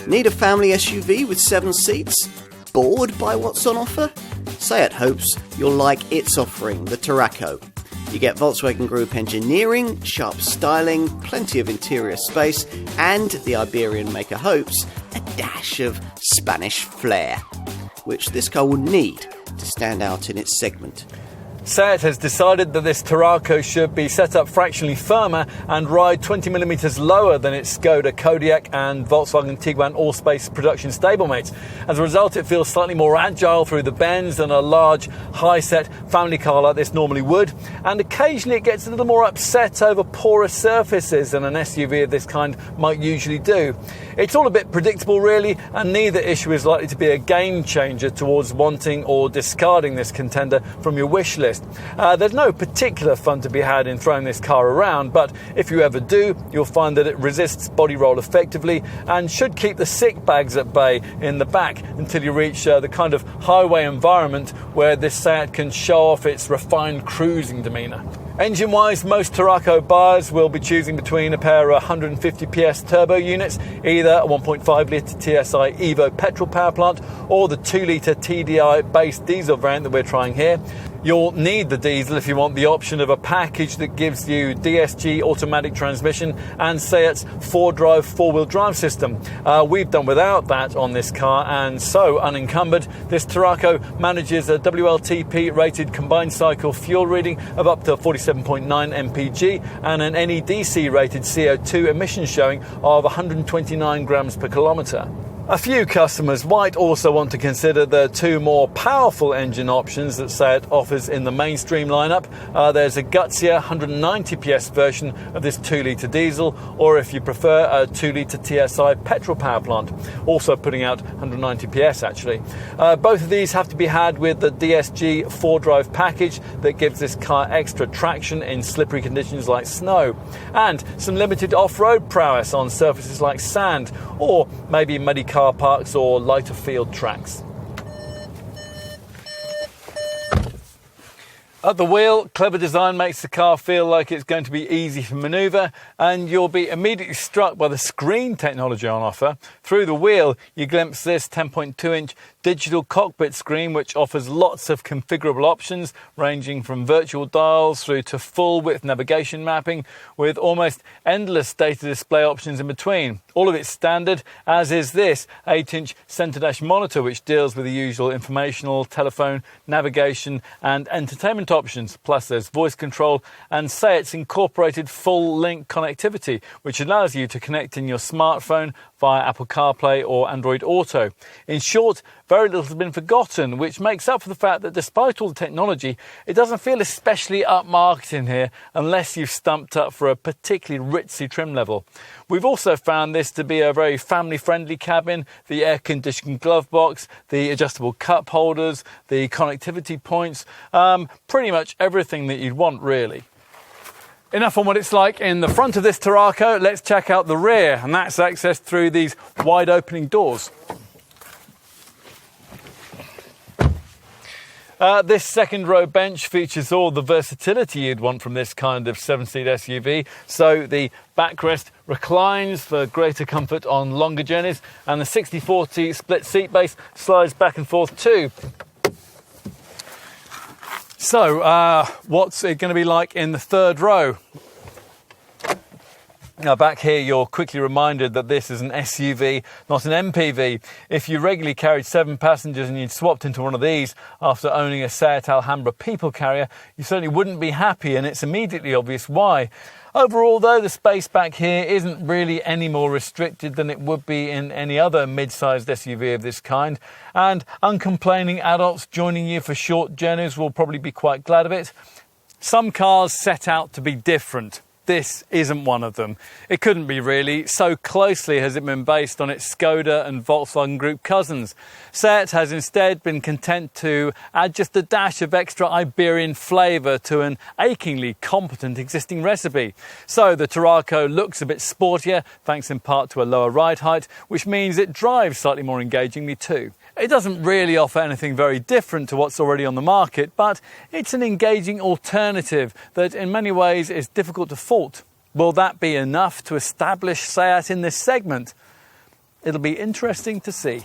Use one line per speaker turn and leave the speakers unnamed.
Need a family SUV with 7 seats? Bored by what's on offer? Seat hopes you'll like its offering, the Tarraco. You get Volkswagen Group engineering, sharp styling, plenty of interior space, and, the Iberian maker hopes, a dash of Spanish flair, which this car will need to stand out in its segment.
Seat has decided that this Tarraco should be set up fractionally firmer and ride 20mm lower than its Skoda Kodiaq and Volkswagen Tiguan Allspace production stablemates. As a result, it feels slightly more agile through the bends than a large, high-set family car like this normally would, and occasionally it gets a little more upset over porous surfaces than an SUV of this kind might usually do. It's all a bit predictable really, and neither issue is likely to be a game changer towards wanting or discarding this contender from your wish list. There's no particular fun to be had in throwing this car around, but if you ever do, you'll find that it resists body roll effectively and should keep the sick bags at bay in the back until you reach the kind of highway environment where this Seat can show off its refined cruising demeanour. Engine-wise, most Tarraco buyers will be choosing between a pair of 150 PS turbo units, either a 1.5-litre TSI Evo petrol power plant or the 2-litre TDI-based diesel variant that we're trying here. You'll need the diesel if you want the option of a package that gives you DSG automatic transmission and Seat's 4-drive, 4-wheel drive system. We've done without that on this car, and so unencumbered, this Tarraco manages a WLTP-rated combined cycle fuel reading of up to 47.9 mpg and an NEDC-rated CO2 emission showing of 129 grams per kilometre. A few customers might also want to consider the 2 more powerful engine options that Seat offers in the mainstream lineup. There's a gutsier 190 PS version of this 2-litre diesel, or if you prefer, a 2-litre TSI petrol power plant, also putting out 190 PS actually. Both of these have to be had with the DSG 4-drive package that gives this car extra traction in slippery conditions like snow, and some limited off-road prowess on surfaces like sand, or maybe muddy car parks or lighter field tracks. At the wheel, clever design makes the car feel like it's going to be easy to manoeuvre, and you'll be immediately struck by the screen technology on offer. Through the wheel, you glimpse this 10.2-inch digital cockpit screen, which offers lots of configurable options, ranging from virtual dials through to full-width navigation mapping, with almost endless data display options in between. All of it's standard, as is this 8-inch centre dash monitor, which deals with the usual informational, telephone, navigation and entertainment options. Plus there's voice control and Seat's incorporated full-link connectivity, which allows you to connect in your smartphone via Apple CarPlay or Android Auto. In short, very little has been forgotten, which makes up for the fact that despite all the technology, it doesn't feel especially upmarket in here unless you've stumped up for a particularly ritzy trim level. We've also found this to be a very family-friendly cabin, the air-conditioned glove box, the adjustable cup holders, the connectivity points, pretty much everything that you'd want really. Enough on what it's like in the front of this Tarraco, let's check out the rear, and that's accessed through these wide opening doors. This second row bench features all the versatility you'd want from this kind of 7-seat SUV. So the backrest reclines for greater comfort on longer journeys, and the 60/40 split seat base slides back and forth too. So, what's it going to be like in the third row? Now, back here, you're quickly reminded that this is an SUV, not an MPV. If you regularly carried 7 passengers and you'd swapped into one of these after owning a Seat Alhambra people carrier, you certainly wouldn't be happy, and it's immediately obvious why. Overall, though, the space back here isn't really any more restricted than it would be in any other mid-sized SUV of this kind, and uncomplaining adults joining you for short journeys will probably be quite glad of it. Some cars set out to be different. This isn't one of them. It couldn't be really, so closely has it been based on its Skoda and Volkswagen Group cousins. Seat has instead been content to add just a dash of extra Iberian flavour to an achingly competent existing recipe. So the Tarraco looks a bit sportier, thanks in part to a lower ride height, which means it drives slightly more engagingly too. It doesn't really offer anything very different to what's already on the market, but it's an engaging alternative that in many ways is difficult to fault. Will that be enough to establish Seat in this segment? It'll be interesting to see.